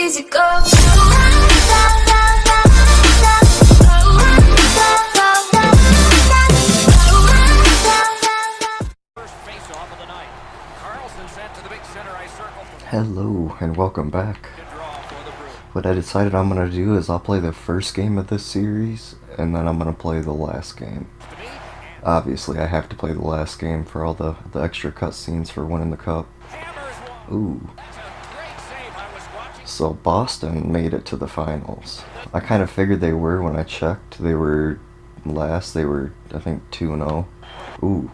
easy go. Hello and welcome back. What I decided I'm going to do is I'll play the first game of this series and then I'm going to play the last game. Obviously I have to play the last game for all the extra cutscenes for winning the cup. Ooh. So Boston made it to the finals. I kind of figured they were when I checked. They were last. They were, I think, 2-0. Ooh.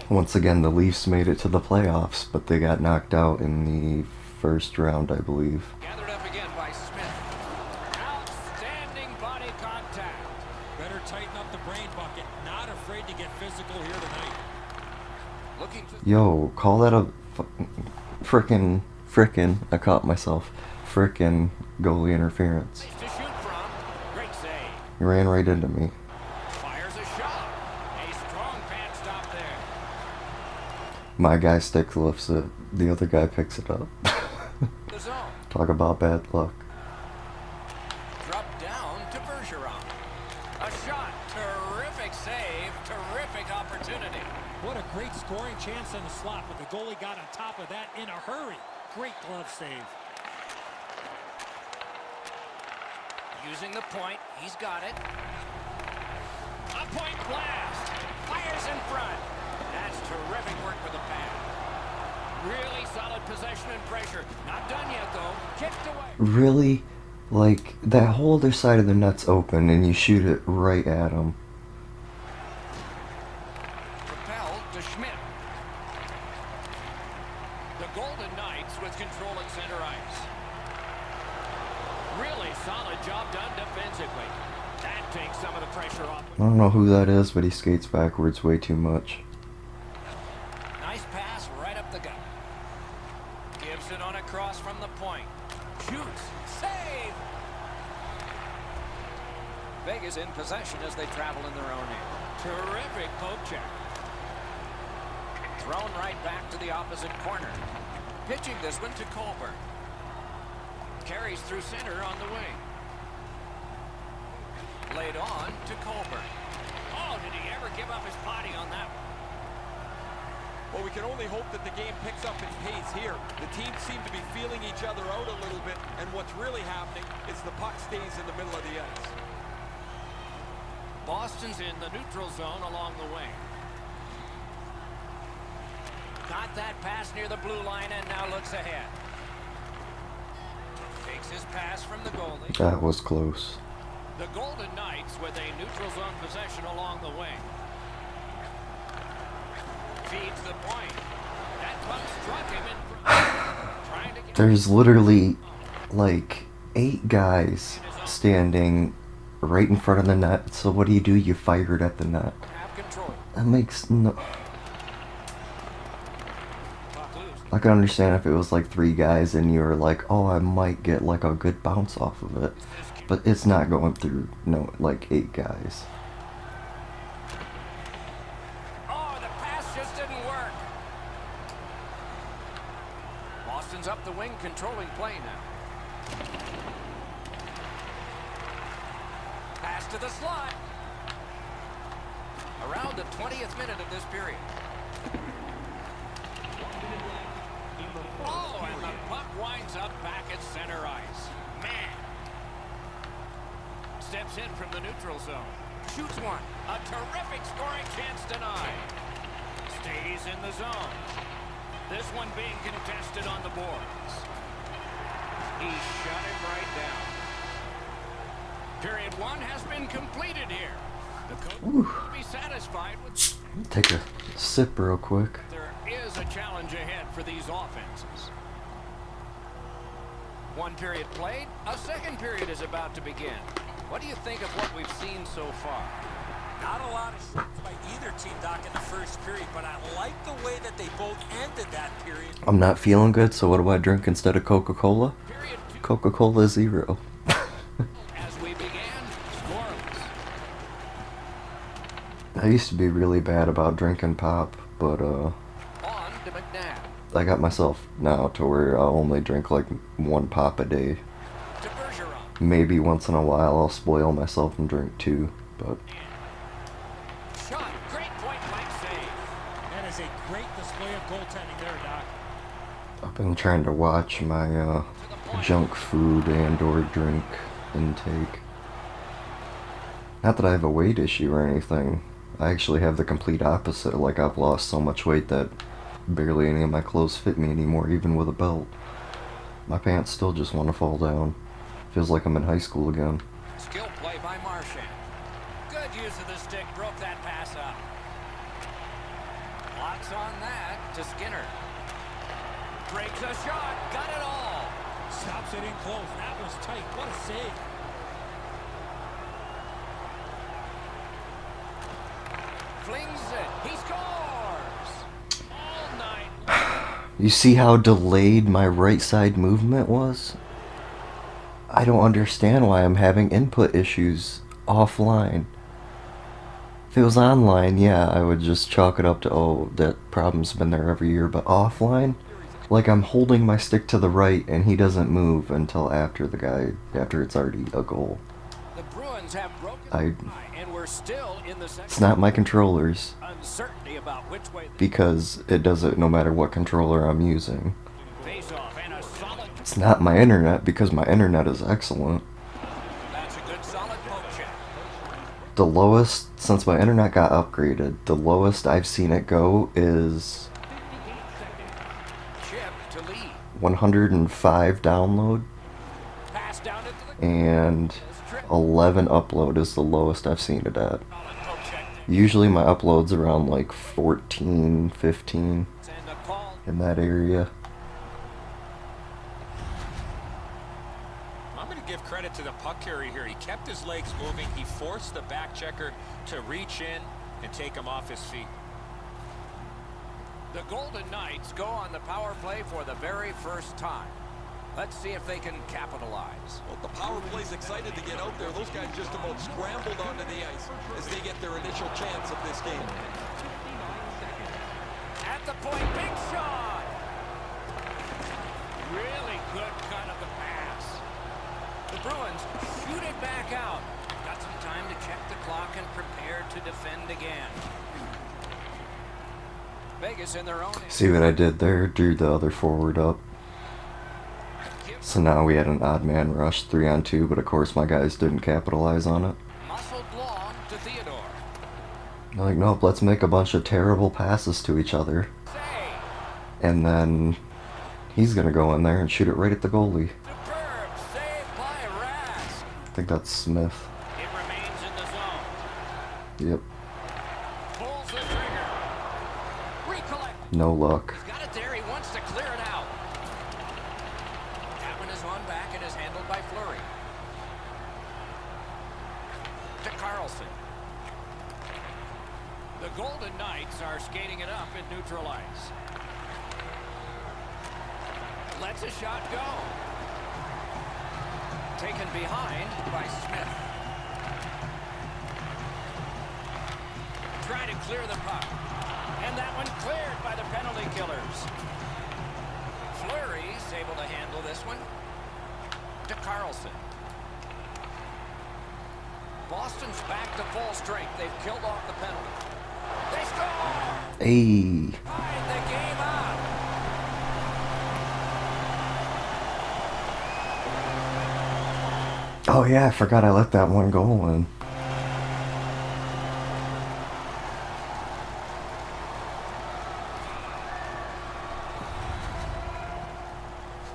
Once again, the Leafs made it to the playoffs, but they got knocked out in the first round, I believe. Gathered up again by Smith. Outstanding body contact. Better tighten up the brain bucket. Not afraid to get physical here tonight. Looking to Yo, call that a frickin', I caught myself. Frickin' goalie interference. to shoot from. Great save. He ran right into me. Fires a shot. A strong pad stop there. My guy stick lifts it, the other guy picks it up. The zone. Talk about bad luck. Drop down to Bergeron. A shot. Terrific save. Terrific opportunity. What a great scoring chance in the slot, but the goalie got on top of that in a hurry. Great glove save. Using the point. He's got it. A point blast. Fires in front. That's terrific work with the pad. Really solid possession and pressure. Not done yet, though. Kicked away. Really? Like, that whole other side of the net's open and you shoot it right at him. Propelled to Schmidt. The Golden Knights with control at center ice. Really solid job done defensively. That takes some of the pressure off. I don't know who that is, but he skates backwards way too much. Nice pass right up the gut. Gives it on a cross from the point. Shoots. Save! Vegas in possession as they travel in their own end. Terrific poke check. Thrown right back to the opposite corner. Pitching this one to Colbert. Carries through center on the wing. Laid on to Colbert. Oh, did he ever give up his body on that one? Well, we can only hope that the game picks up its pace here. The teams seem to be feeling each other out a little bit, and what's really happening is the puck stays in the middle of the ice. Boston's in the neutral zone along the wing. Got that pass near the blue line and now looks ahead. Takes his pass from the goalie. That was close. The Golden Knights with a neutral zone possession along the wing. Feeds the point. That puck struck him in front. Trying to get There's literally like 8 guys standing right in front of the net. So what do? You fire it at the net. have control. That makes no... Puck loose. I can understand if it was like 3 guys and you were like, oh, I might get like a good bounce off of it. But it's not going through, no, like 8 guys. Oh, the pass just didn't work. Boston's up the wing, controlling play now. Pass to the slot. Around the 20th minute of this period. Oh, and the puck winds up back at center ice. Man. Steps in from the neutral zone. Shoots one. A terrific scoring chance denied. Stays in the zone. This one being contested on the boards. He shut him right down. Period 1 has been completed here. The coach will be satisfied with... Take a sip real quick. There is a challenge ahead for these offenses. One period played. A second period is about to begin. What do you think of what we've seen so far? Not a lot of shots by either team, Doc, in the first period, but I like the way that they both ended that period. I'm not feeling good, so what do I drink instead of Coca-Cola? Period 2 Coca-Cola Zero. as we began, scoreless. I used to be really bad about drinking pop. but On to McNabb. I got myself now to where I'll only drink like one pop a day. To Bergeron. Maybe once in a while I'll spoil myself and drink two, but Shot. Great point blank save. That is a great display of goaltending there, Doc. I've been trying to watch my junk food and or drink intake. Not that I have a weight issue or anything. I actually have the complete opposite. Like, I've lost so much weight that barely any of my clothes fit me anymore, even with a belt. My pants still just want to fall down. Feels like I'm in high school again. Skill play by Marchand. Good use of the stick. Broke that pass up. Lots on that to Skinner. Breaks a shot. Got it all. Stops it in close. That was tight. What a save. Flings it. He scores. All night. You see how delayed my right side movement was? I don't understand why I'm having input issues offline. If it was online, yeah, I would just chalk it up to, oh, that problem's been there every year, but offline? Like, I'm holding my stick to the right and he doesn't move until after it's already a goal. The Bruins have broken I- the tie, and we're still in the second. It's not my controllers, Uncertainty about which way the because it does it no matter what controller I'm using. face-off and a solid. It's not my internet, because my internet is excellent. That's a good solid poke check. The lowest, since my internet got upgraded, the lowest I've seen it go is Chip to lead. 105 download, Pass down into the and 11 upload is the lowest I've seen it at. solid poke check there. Usually my upload's around like 14, 15, And the call. in that area. I'm going to give credit to the puck carrier here. He kept his legs moving. He forced the back checker to reach in and take him off his feet. The Golden Knights go on the power play for the very first time. Let's see if they can capitalize. Well, the power play's excited to get out there. Those guys just about scrambled onto the ice as they get their initial chance of this game. At the point, big shot. Really good cut of the pass. The Bruins shoot it back out. Got some time to check the clock and prepare to defend again. Vegas in their own end. See what I did there? Drew the other forward up. So now we had an odd man rush, 3-on-2, but of course my guys didn't capitalize on it. Muscled long to Theodore. They're like, nope, let's make a bunch of terrible passes to each other. Save. And then he's gonna go in there and shoot it right at the goalie. Superb save by Rask. I think that's Smith. It remains in the zone. Yep. Pulls the trigger. Recollect. No luck. He's got it there. He wants to clear it out. That one is on back and is handled by Fleury. To Carlson. The Golden Knights are skating it up in neutral ice. Lets a shot go. Taken behind by Smith. Trying to clear the puck. And that one cleared by the penalty killers. Fleury's able to handle this one. To Carlson. Boston's back to full strength. They've killed off the penalty. They score! Hey. Tied the game up. Oh yeah, I forgot I let that one goal in.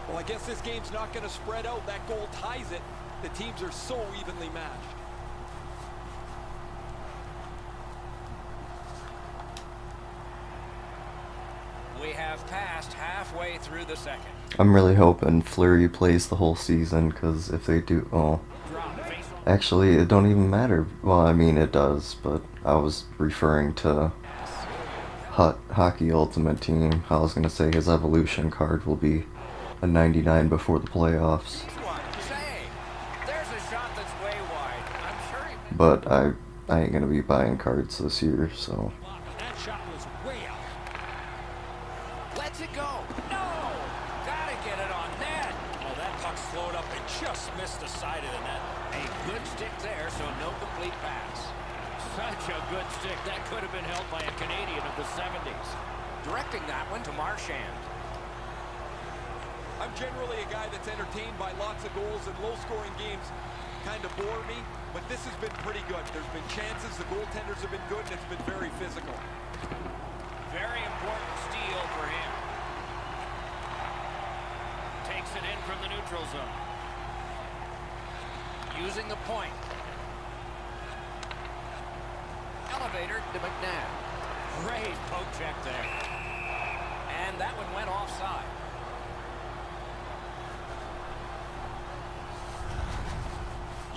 Well, I guess this game's not going to spread out. That goal ties it. The teams are so evenly matched. We have passed halfway through the second. I'm really hoping Fleury plays the whole season, because if they do, oh, Drop face off. actually it don't even matter. Well, I mean it does, but I was referring to Hockey Ultimate Team. I was gonna say his evolution card will be a 99 before the playoffs, Save. There's a shot that's way wide. I'm sure he but I ain't gonna be buying cards this year, so That shot was way out. Lets it go. No! Gotta get it on net. Oh, that puck slowed up and just missed the side of the net. A good stick there, so no complete pass. Such a good stick. That could have been held by a Canadian of the 70s. Directing that one to Marchand. I'm generally a guy that's entertained by lots of goals, and low-scoring games kind of bore me, but this has been pretty good. There's been chances, the goaltenders have been good, and it's been very physical. Very important steal for him. Takes it in from the neutral zone. Using the point. Elevator to McNabb. Great poke check there. And that one went offside.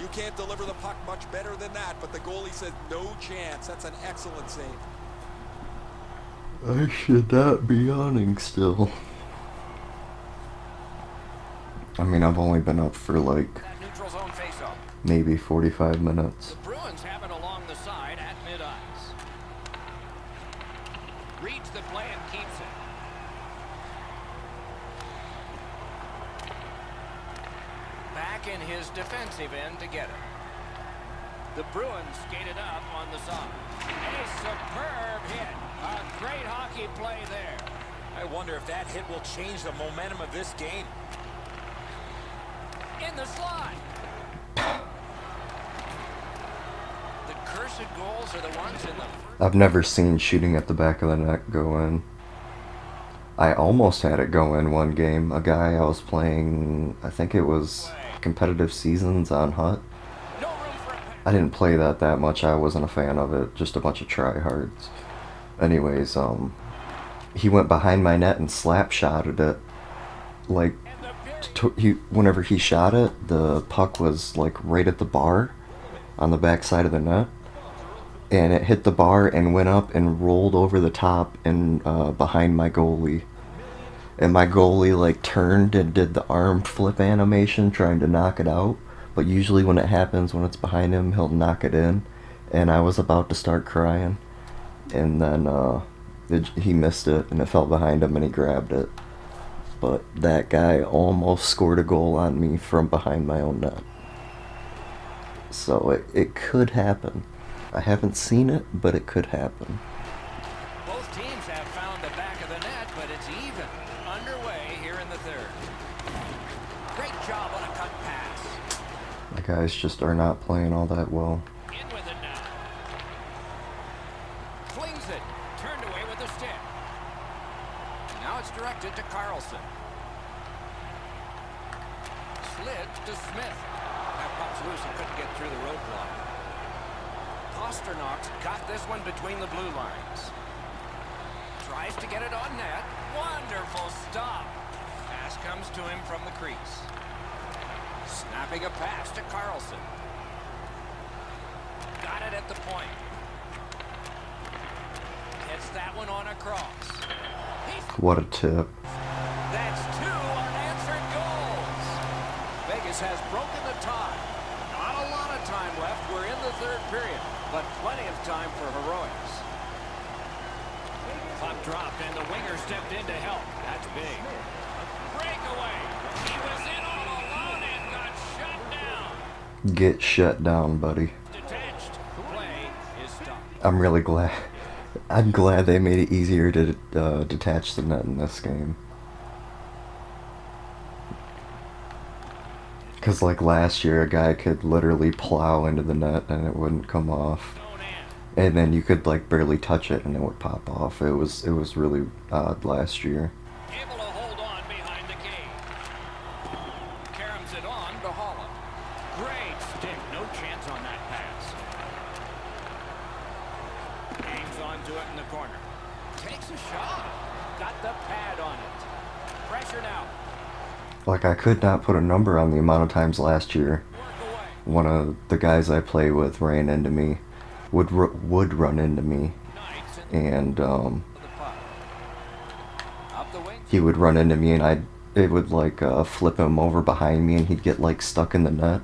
You can't deliver the puck much better than that, but the goalie says no chance. That's an excellent save. I should not be yawning still. I mean, I've only been up for like That neutral zone faceoff. maybe 45 minutes. The Bruins have it along the side at mid-ice. Reads the play and keeps it. Back in his defensive end to get it. The Bruins skated up on the side. A superb hit. A great hockey play there. I wonder if that hit will change the momentum of this game. In the slot. The cursed goals are the ones in the... I've never seen shooting at the back of the net go in. I almost had it go in one game. A guy I was playing, I think it was competitive seasons on Hut. No room for a... I didn't play that much. I wasn't a fan of it. Just a bunch of tryhards. Anyways, he went behind my net and slap shotted it. Like, whenever he shot it, the puck was like right at the bar on the back side of the net. And it hit the bar and went up and rolled over the top and behind my goalie. And my goalie like turned and did the arm flip animation trying to knock it out. But usually when it happens, when it's behind him, he'll knock it in. And I was about to start crying. And then he missed it and it fell behind him and he grabbed it. But that guy almost scored a goal on me from behind my own net. So it could happen. I haven't seen it, but it could happen. Both teams have found the back of the net, but it's even. Underway here in the third. Great job on a cut pass. My guys just are not playing all that well. In with it now. Flings it. Turned away with the stick. Now it's directed to Carlson. Slid to Smith. That puck's loose and couldn't get through the roadblock. Pasternak got this one between the blue lines. Tries to get it on net. Wonderful stop. Pass comes to him from the crease. Snapping a pass to Carlson. Got it at the point. Hits that one on a cross. What a tip. That's 2 unanswered goals. Vegas has broken the tie. Not a lot of time left. We're in the third period, but plenty of time for heroics. Puck dropped, and the winger stepped in to help. That's big. Breakaway. He was in all alone and got shut down. Get shut down, buddy. Detached. Play is stopped. I'm really glad. I'm glad they made it easier to detach the net in this game. Because like last year, a guy could literally plow into the net and it wouldn't come off. And then you could like barely touch it and it would pop off. It was really odd last year. Able to hold on behind the cage. Caroms it on to Holland. Great stick. No chance on that pass. Hangs on to it in the corner. Takes a shot. Got the pad on it. Pressure now. Like I could not put a number on the amount of times last year Work away. one of the guys I play with ran into me, would run into me, Knights in and the puck. Up the wing. he would run into me and it would like flip him over behind me and he'd get like stuck in the net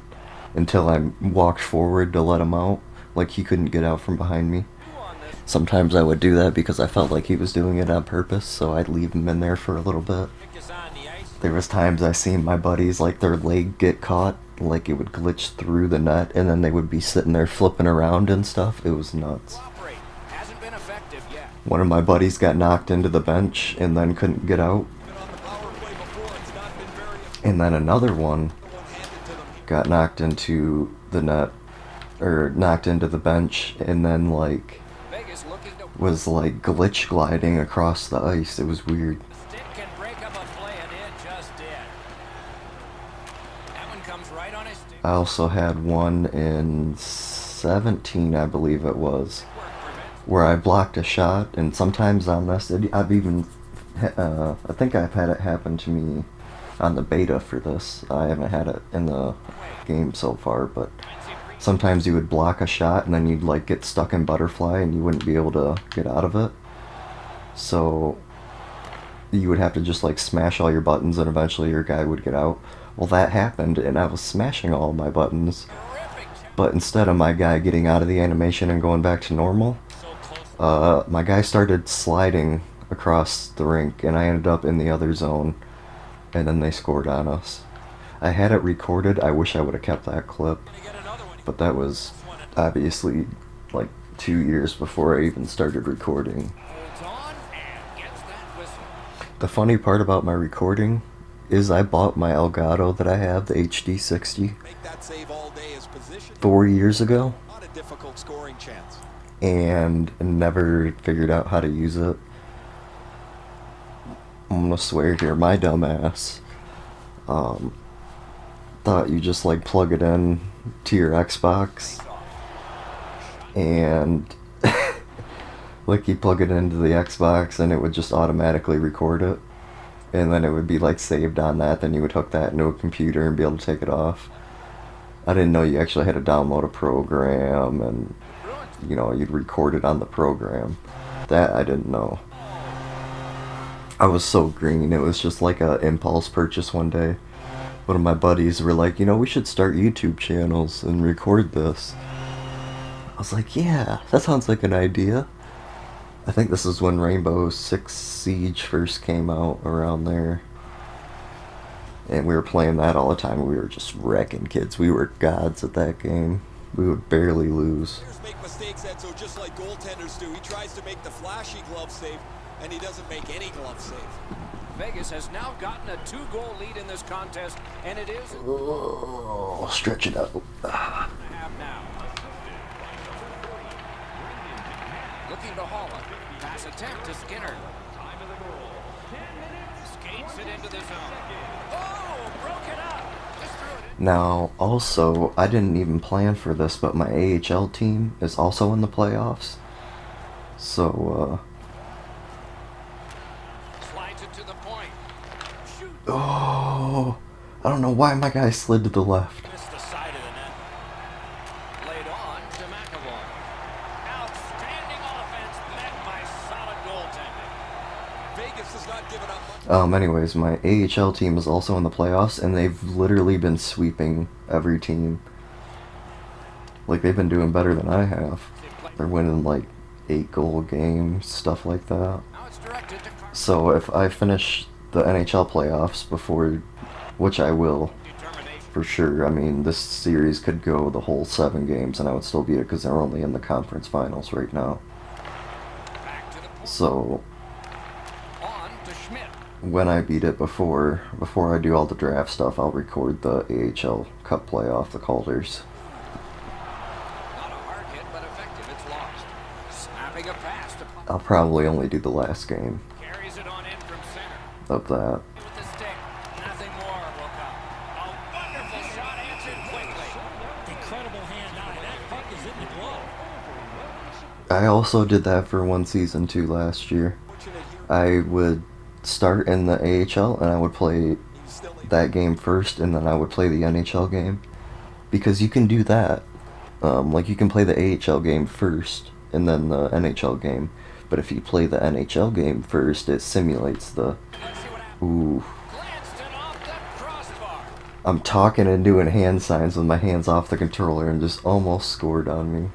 until I walked forward to let him out. Like he couldn't get out from behind me. On this Sometimes I would do that because I felt like he was doing it on purpose, so I'd leave him in there for a little bit. Is on the ice. There was times I seen my buddies, like, their leg get caught, like it would glitch through the net, and then they would be sitting there flipping around and stuff. It was nuts. Cooperate. Hasn't been effective yet. One of my buddies got knocked into the bench and then couldn't get out. Been on the power play before, it's not been very effective. And then another one Handed to them. got knocked into the net, or knocked into the bench, and then, like, Vegas looking to was, like, glitch gliding across the ice. It was weird. stick can break up a play, and it just did. That one comes right on his stick. I also had one in 17, I believe it was, where I blocked a shot, and sometimes on this, I've even, I think I've had it happen to me on the beta for this. I haven't had it in the game so far, but sometimes you would block a shot and then you'd, like, get stuck in butterfly and you wouldn't be able to get out of it. So you would have to just, like, smash all your buttons and eventually your guy would get out. Well, that happened and I was smashing all my buttons, but instead of my guy getting out of the animation and going back to normal, my guy started sliding across the rink and I ended up in the other zone, and then they scored on us. I had it recorded. I wish I would have kept that clip, but that was obviously like 2 years before I even started recording. Holds on and gets that whistle. The funny part about my recording is I bought my Elgato that I have, the HD60, Make that save all day as position. 4 years ago, Not a difficult scoring chance. and never figured out how to use it. I'm gonna swear here, my dumbass thought you just, like, plug it in to your Xbox and like you plug it into the Xbox and it would just automatically record it, and then it would be, like, saved on that. Then you would hook that into a computer and be able to take it off. I didn't know you actually had to download a program and, you know, you'd record it on the program. That I didn't know. I was so green. It was just like a impulse purchase one day. One of my buddies were like, you know, we should start YouTube channels and record this. I was like, yeah, that sounds like an idea. I think this is when Rainbow Six Siege first came out, around there. And we were playing that all the time. We were just wrecking kids. We were gods at that game. We would barely lose. Players make mistakes, Edzo, just like goaltenders do. He tries to make the flashy glove save, and he doesn't make any glove save. Vegas has now gotten a 2-goal lead in this contest, and it is Oh, stretch it out. half now. Looking to Holla. Pass attempt to Skinner. Skates it into the zone. Oh, broke it up. Just threw it in. Now, also, I didn't even plan for this, but my AHL team is also in the playoffs. So, Slides it to the point. Shoot. oh, I don't know why my guy slid to the left. Missed the side of the net. Laid on to McAvoy. Outstanding offense met by solid goaltending. Vegas has not given up much. Anyways, my AHL team is also in the playoffs, and they've literally been sweeping every team. Like, they've been doing better than I have. They're winning, like, 8-goal games, stuff like that. Now it's directed to Carter. So if I finish the NHL playoffs before, which I will, Determination. for sure, I mean, this series could go the whole 7 games, and I would still beat it because they're only in the conference finals right now. Back to the point. So On to Schmidt. when I beat it before I do all the draft stuff, I'll record the AHL Cup playoff, the Calder's. Not a hard hit, but effective. It's lost. Snapping a pass to I'll probably only do the last game carries it on in from center. of that. With the stick. Nothing more will come. A wonderful shot answered quickly. Incredible hand eye. That puck is in the glove. I also did that for one season too last year. I would start in the AHL and I would play that game first, and then I would play the NHL game, because you can do that. Like, you can play the AHL game first and then the NHL game, but if you play the NHL game first, it simulates the... Let's see what happens. Ooh. Glanced it off the crossbar. I'm talking and doing hand signs with my hands off the controller and just almost scored on me.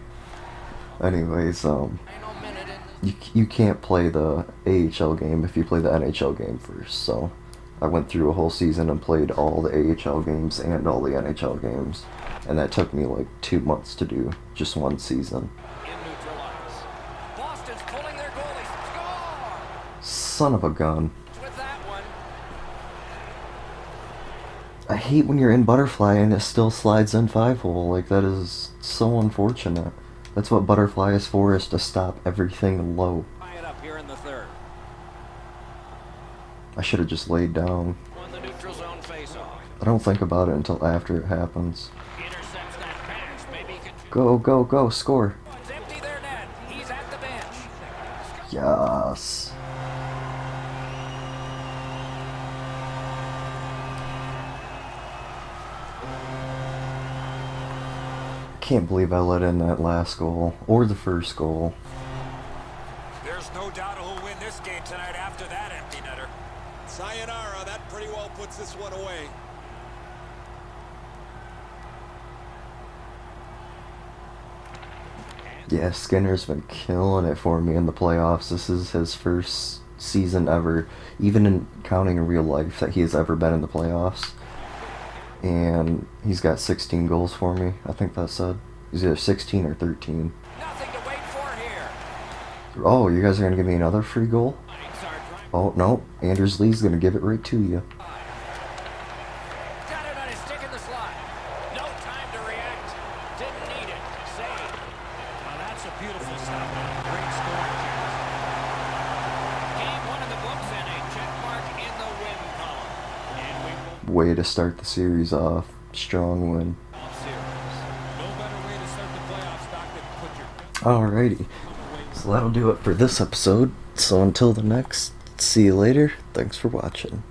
Anyways, Final minute you can't play the AHL game if you play the NHL game first. So I went through a whole season and played all the AHL games and all the NHL games, and that took me like 2 months to do, just one season. In neutral ice. Boston's pulling their goalie. Score! Son of a gun. With that one. I hate when you're in butterfly and it still slides in 5-hole. Like, that is so unfortunate. That's what butterfly is for, is to stop everything low. Tie it up here in the third. I should have just laid down. Won the neutral zone face-off. I don't think about it until after it happens. Intercepts that pass. Maybe he can... Go, go, go, score. It's empty their net. He's at the bench. Yes. Can't believe I let in that last goal, or the first goal. There's no doubt who'll win this game tonight after that empty netter. Sayonara, that pretty well puts this one away. Yeah, Skinner's been killing it for me in the playoffs. This is his first season ever, even in counting in real life, that he has ever been in the playoffs. And he's got 16 goals for me. I think that said. He's either 16 or 13. Nothing to wait for here. Oh, you guys are going to give me another free goal? Oh, no. Anders Lee's going to give it right to you. Got it on his stick in the slot. No time to react. Didn't need it. Save. Well, that's a beautiful stop. Great scoring chance. Game one in the books and a check mark in the win column. And we will Way to start the series off. Strong win. Off series. No better way to start the playoffs, Doc, than put your Alrighty. So that'll do it for this episode. So until the next, see you later. Thanks for watching.